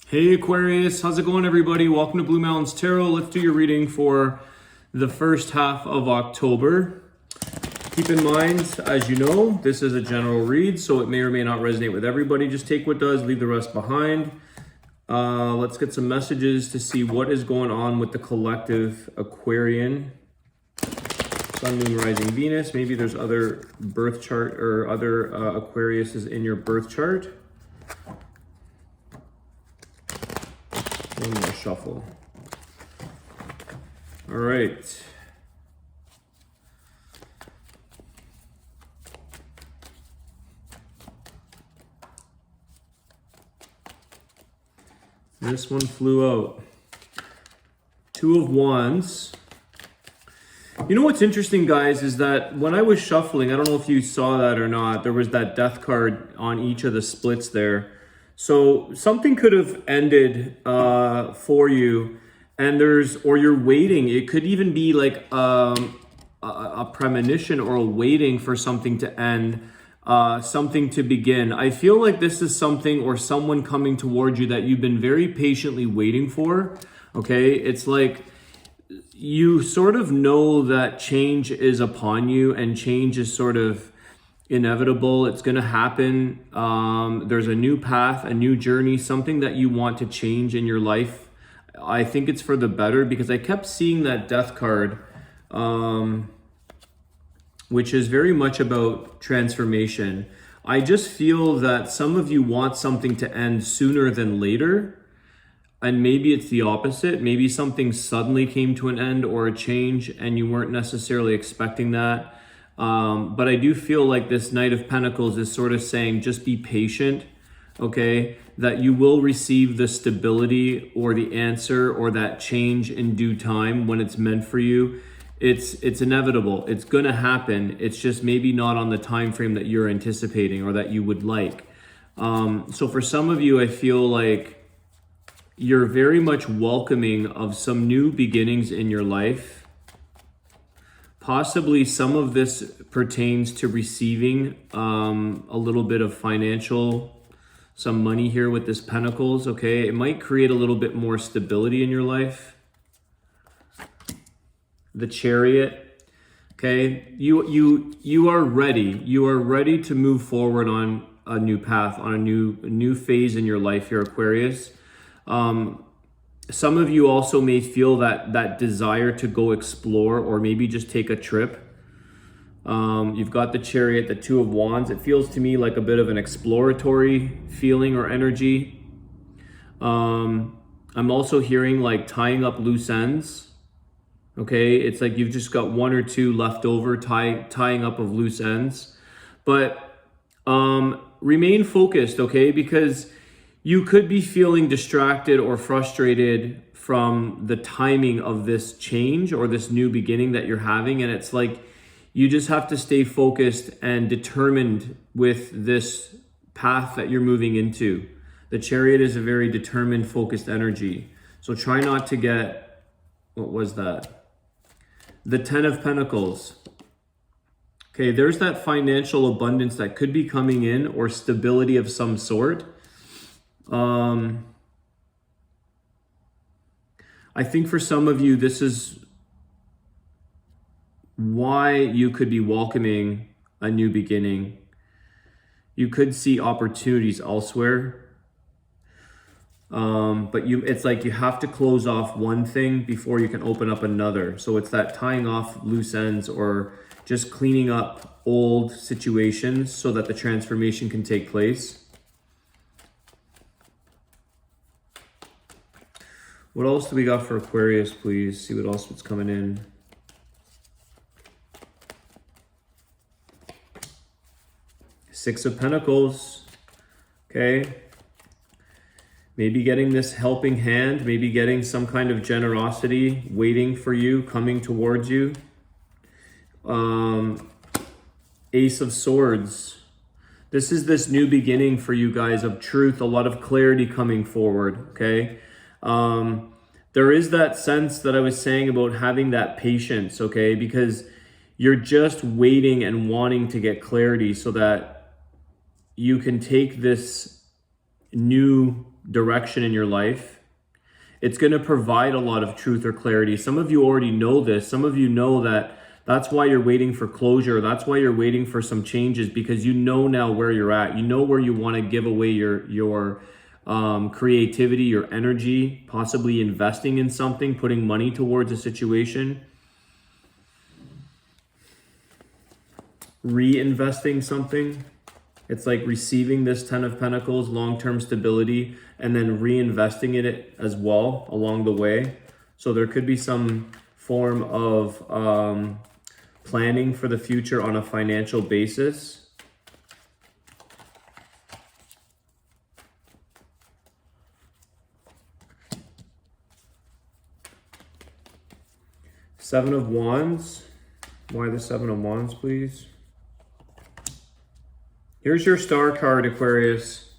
Hey Aquarius, how's it going everybody? Welcome to Blue Mountains Tarot. Let's do your reading for the first half of October. Keep in mind, as you know, this is a general read, so it may or may not resonate with everybody. Just take what does, leave the rest behind. Let's get some messages to see what is going on with the collective Aquarian. Sun, Moon, Rising, Venus. Maybe there's other birth chart or other Aquariuses in your birth chart. One more shuffle. All right. This one flew out. Two of Wands. You know what's interesting, guys, is that when I was shuffling, I don't know if you saw that or not, there was that death card on each of the splits there. So something could have ended for you, and or you're waiting. It could even be like a premonition or a waiting for something to end, something to begin. I feel like this is something or someone coming towards you that you've been very patiently waiting for. Okay, it's like you sort of know that change is upon you, and change is sort of inevitable. It's going to happen. There's a new path, a new journey, something that you want to change in your life. I think it's for the better, because I kept seeing that death card, which is very much about transformation. I just feel that some of you want something to end sooner than later, and maybe it's the opposite. Maybe something suddenly came to an end or a change and you weren't necessarily expecting that. But I do feel like this Knight of Pentacles is sort of saying, just be patient, okay? That you will receive the stability or the answer or that change in due time when it's meant for you. It's inevitable. It's gonna happen. It's just maybe not on the time frame that you're anticipating or that you would like. So for some of you, I feel like you're very much welcoming of some new beginnings in your life. Possibly some of this pertains to receiving a little bit of some money here with this Pentacles, okay? It might create a little bit more stability in your life. The Chariot, okay? You are ready. You are ready to move forward on a new path, on a new phase in your life here, Aquarius. Some of you also may feel that desire to go explore or maybe just take a trip. You've got the Chariot, the Two of Wands. It feels to me like a bit of an exploratory feeling or energy. I'm also hearing like tying up loose ends. Okay, it's like you've just got one or two left over, tying up of loose ends. But remain focused, okay? Because you could be feeling distracted or frustrated from the timing of this change or this new beginning that you're having. And it's like you just have to stay focused and determined with this path that you're moving into. The Chariot is a very determined, focused energy. So try not to get, what was that? The Ten of Pentacles. Okay, there's that financial abundance that could be coming in, or stability of some sort. I think for some of you, this is why you could be welcoming a new beginning. You could see opportunities elsewhere. But it's like you have to close off one thing before you can open up another. So it's that tying off loose ends or just cleaning up old situations so that the transformation can take place. What else do we got for Aquarius, please? See what else is coming in. Six of Pentacles, okay? Maybe getting this helping hand, maybe getting some kind of generosity waiting for you, coming towards you. Ace of Swords. This is this new beginning for you guys of truth, a lot of clarity coming forward, okay? There is that sense that I was saying about having that patience, okay? Because you're just waiting and wanting to get clarity so that you can take this new direction in your life. It's going to provide a lot of truth or clarity. Some of you already know this. Some of you know that that's why you're waiting for closure. That's why you're waiting for some changes, because you know now where you're at. You know where you want to give away your creativity, your energy, possibly investing in something, putting money towards a situation, reinvesting something. It's like receiving this 10 of Pentacles, long-term stability, and then reinvesting in it as well along the way. So there could be some form of planning for the future on a financial basis. Seven of Wands. Why the Seven of Wands, please? Here's your star card, Aquarius.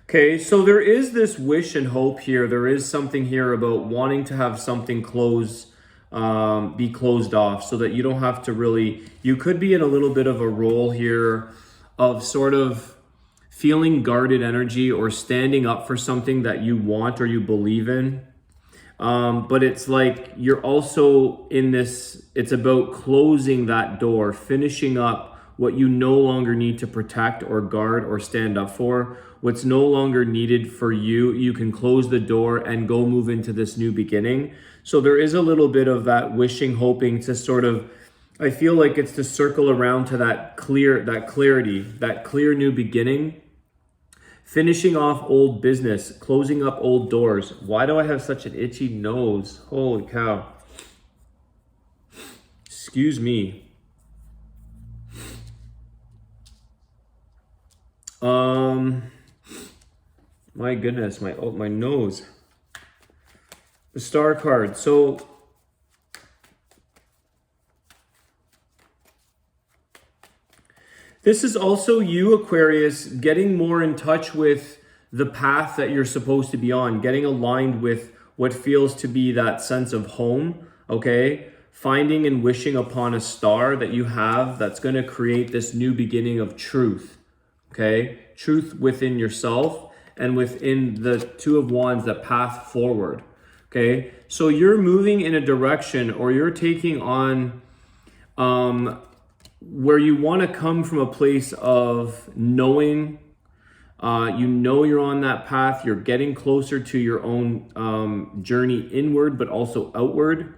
Okay, so there is this wish and hope here. There is something here about wanting to have something close, be closed off, so that you don't have to really, you could be in a little bit of a role here of sort of feeling guarded energy or standing up for something that you want or you believe in. But it's like you're also in this, it's about closing that door, finishing up what you no longer need to protect or guard or stand up for. What's no longer needed for you, you can close the door and go move into this new beginning. So there is a little bit of that wishing, hoping to sort of, I feel like it's to circle around to that clarity, that clear new beginning, finishing off old business, closing up old doors. Why do I have such an itchy nose? Holy cow. Excuse me. My goodness, my nose. The star card. So this is also you, Aquarius, getting more in touch with the path that you're supposed to be on, getting aligned with what feels to be that sense of home, okay? Finding and wishing upon a star that you have that's going to create this new beginning of truth, okay? Truth within yourself and within the Two of Wands, that path forward, okay? So you're moving in a direction, or you're taking on where you want to come from a place of knowing, you know you're on that path, you're getting closer to your own journey inward, but also outward.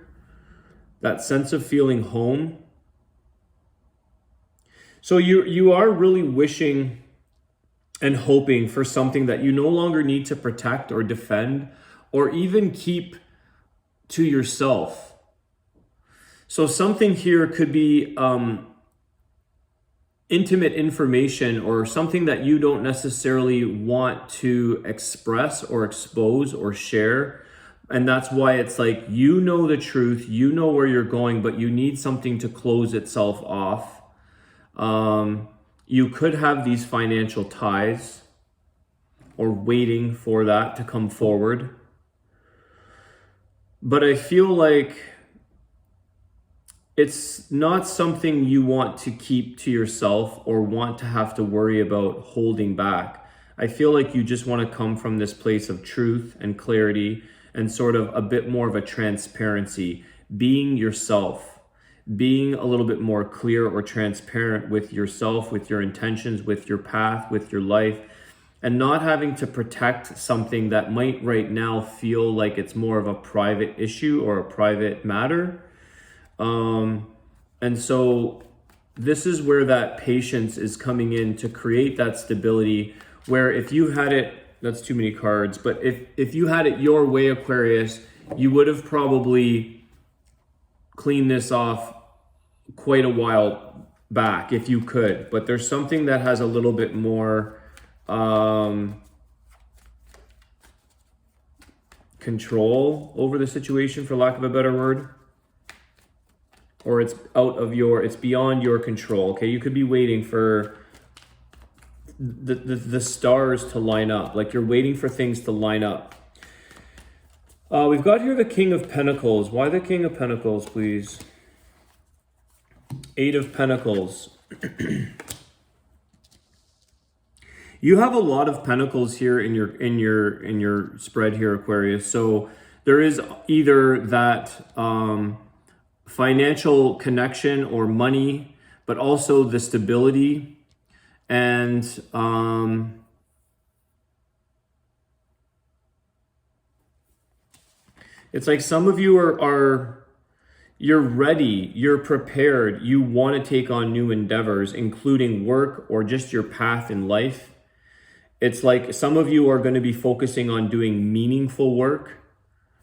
That sense of feeling home. So you are really wishing and hoping for something that you no longer need to protect or defend or even keep to yourself. So something here could be intimate information or something that you don't necessarily want to express or expose or share. And that's why it's like, you know the truth, you know where you're going, but you need something to close itself off. You could have these financial ties or waiting for that to come forward. But I feel like it's not something you want to keep to yourself or want to have to worry about holding back. I feel like you just want to come from this place of truth and clarity and sort of a bit more of a transparency, being yourself, being a little bit more clear or transparent with yourself, with your intentions, with your path, with your life, and not having to protect something that might right now feel like it's more of a private issue or a private matter. And so this is where that patience is coming in to create that stability, where if you had it, that's too many cards, but if you had it your way, Aquarius, you would have probably cleaned this off quite a while back if you could. But there's something that has a little bit more control over the situation, for lack of a better word. Or it's it's beyond your control, okay? You could be waiting for the stars to line up, like you're waiting for things to line up. We've got here the King of Pentacles. Why the King of Pentacles, please? Eight of Pentacles. You have a lot of pentacles here in your spread here, Aquarius. So there is either that financial connection or money, but also the stability and it's like some of you are you're ready, you're prepared, you want to take on new endeavors, including work or just your path in life. It's like some of you are going to be focusing on doing meaningful work.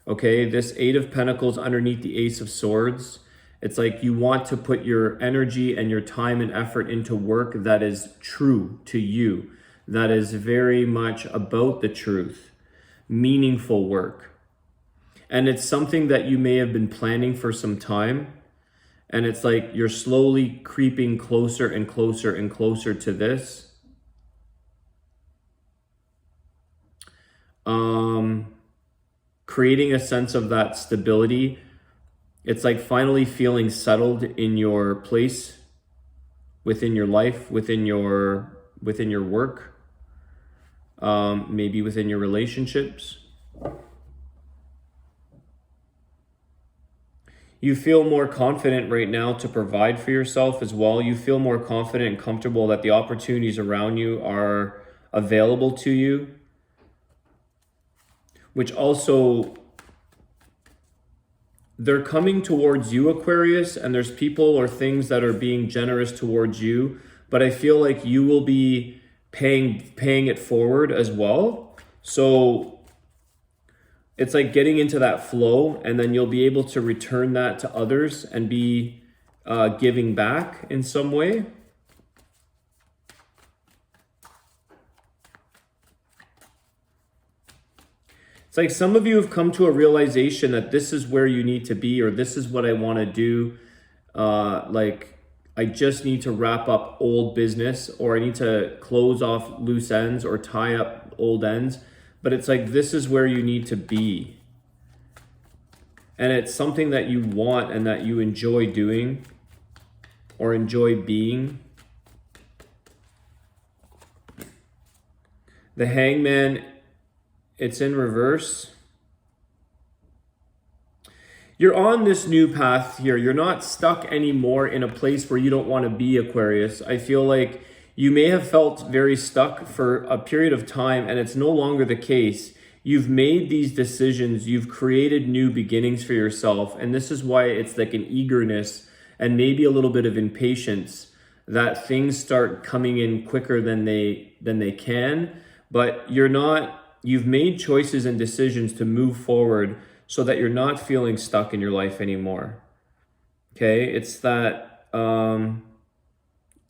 Okay, this Eight of Pentacles underneath the Ace of Swords. It's like you want to put your energy and your time and effort into work that is true to you, that is very much about the truth, meaningful work. And it's something that you may have been planning for some time. And it's like you're slowly creeping closer and closer and closer to this. Creating a sense of that stability. It's like finally feeling settled in your place, within your life, within your work, maybe within your relationships. You feel more confident right now to provide for yourself as well. You feel more confident and comfortable that the opportunities around you are available to you, which also, they're coming towards you, Aquarius, and there's people or things that are being generous towards you, but I feel like you will be paying it forward as well. So it's like getting into that flow, and then you'll be able to return that to others and be giving back in some way. It's like some of you have come to a realization that this is where you need to be, or this is what I want to do. Like I just need to wrap up old business, or I need to close off loose ends or tie up old ends. But it's like this is where you need to be. And it's something that you want and that you enjoy doing or enjoy being. The Hangman, it's in reverse. You're on this new path here. You're not stuck anymore in a place where you don't want to be, Aquarius. I feel like you may have felt very stuck for a period of time, and it's no longer the case. You've made these decisions. You've created new beginnings for yourself. And this is why it's like an eagerness and maybe a little bit of impatience that things start coming in quicker than they can. But you've made choices and decisions to move forward so that you're not feeling stuck in your life anymore. Okay, it's that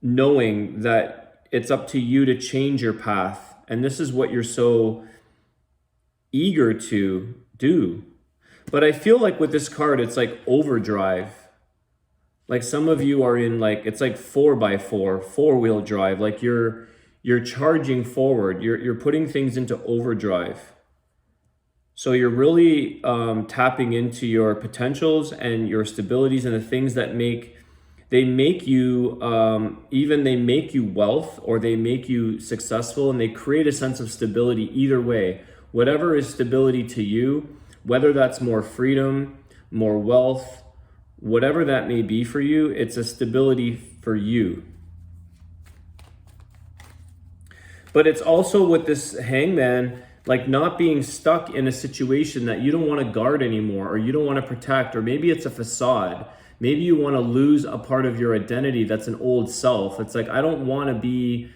knowing that it's up to you to change your path. And this is what you're so eager to do. But I feel like with this card, it's like overdrive. Like some of you are in like, it's like 4x4, four-wheel drive. Like you're charging forward. You're putting things into overdrive. So you're really tapping into your potentials and your stabilities and the things that make you wealth, or they make you successful, and they create a sense of stability either way. Whatever is stability to you, whether that's more freedom, more wealth, whatever that may be for you, it's a stability for you. But it's also with this Hangman, like not being stuck in a situation that you don't want to guard anymore, or you don't want to protect, or maybe it's a facade. Maybe you want to lose a part of your identity that's an old self. It's like, I don't want to be,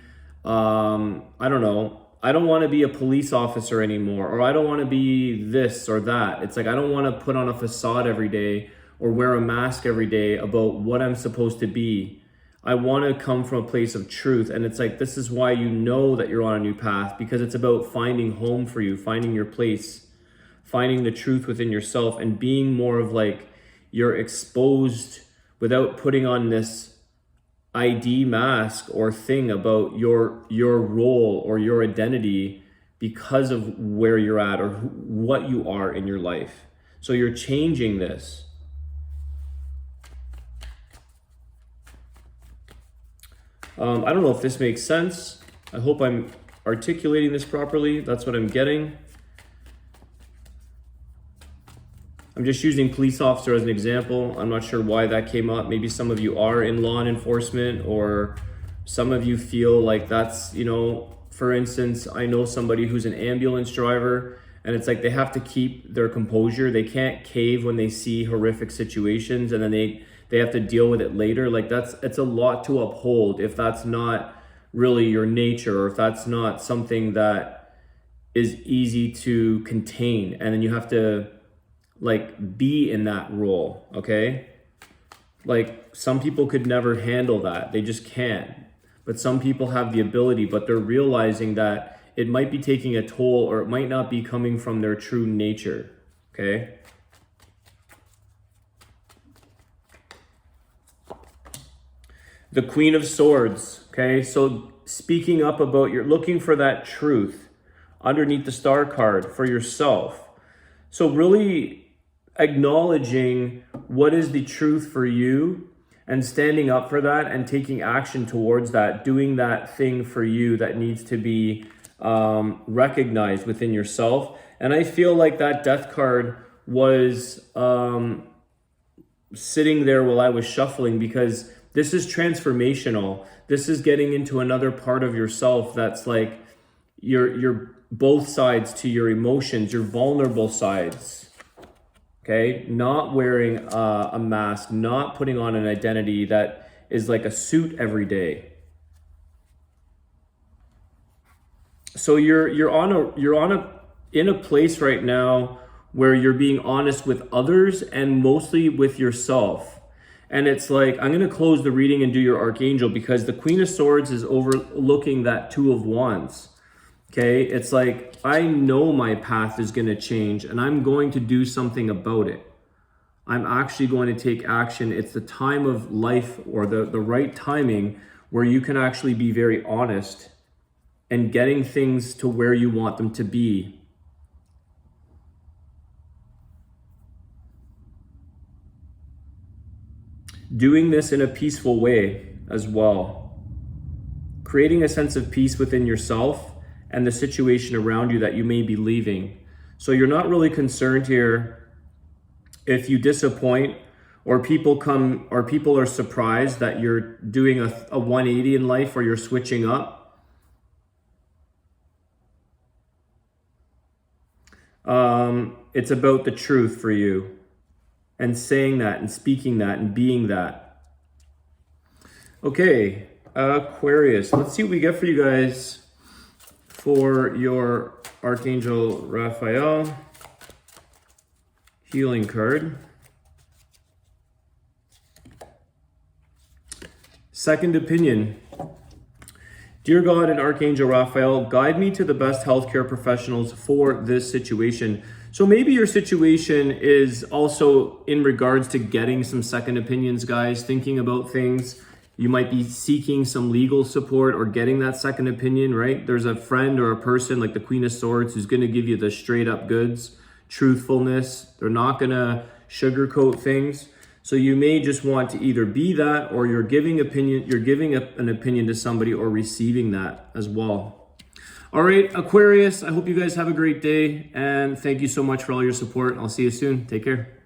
I don't want to be a police officer anymore, or I don't want to be this or that. It's like, I don't want to put on a facade every day or wear a mask every day about what I'm supposed to be. I want to come from a place of truth. And it's like, this is why you know that you're on a new path, because it's about finding home for you, finding your place, finding the truth within yourself, and being more of like, you're exposed without putting on this ID mask or thing about your role or your identity because of where you're at or what you are in your life. So you're changing this. I don't know if this makes sense. I hope I'm articulating this properly. That's what I'm getting. I'm just using police officer as an example. I'm not sure why that came up. Maybe some of you are in law enforcement, or some of you feel like that's, you know, for instance, I know somebody who's an ambulance driver, and it's like they have to keep their composure. They can't cave when they see horrific situations, and then they have to deal with it later. Like it's a lot to uphold if that's not really your nature, or if that's not something that is easy to contain, and then you have to like be in that role, okay? Like some people could never handle that. They just can't. But some people have the ability, but they're realizing that it might be taking a toll, or it might not be coming from their true nature, okay? The Queen of Swords, okay? So speaking up about, you're looking for that truth underneath the Star card for yourself. So really acknowledging what is the truth for you and standing up for that and taking action towards that, doing that thing for you that needs to be recognized within yourself. And I feel like that Death card was sitting there while I was shuffling, because this is transformational. This is getting into another part of yourself that's like your both sides to your emotions, your vulnerable sides. Okay, not wearing a mask, not putting on an identity that is like a suit every day. So you're in a place right now where you're being honest with others and mostly with yourself. And it's like, I'm going to close the reading and do your Archangel, because the Queen of Swords is overlooking that Two of Wands. Okay, it's like, I know my path is going to change and I'm going to do something about it. I'm actually going to take action. It's the time of life, or the right timing, where you can actually be very honest and getting things to where you want them to be. Doing this in a peaceful way as well. Creating a sense of peace within yourself and the situation around you that you may be leaving. So you're not really concerned here if you disappoint, or people are surprised that you're doing a 180 in life, or you're switching up. It's about the truth for you, and saying that and speaking that and being that. Okay, Aquarius, let's see what we get for you guys for your Archangel Raphael healing card. Second opinion. Dear God and Archangel Raphael, guide me to the best healthcare professionals for this situation. So maybe your situation is also in regards to getting some second opinions, guys, thinking about things. You might be seeking some legal support or getting that second opinion, right? There's a friend or a person like the Queen of Swords who's going to give you the straight up goods, truthfulness. They're not going to sugarcoat things. So you may just want to either be that, or you're giving an opinion to somebody, or receiving that as well. All right, Aquarius, I hope you guys have a great day, and thank you so much for all your support. I'll see you soon. Take care.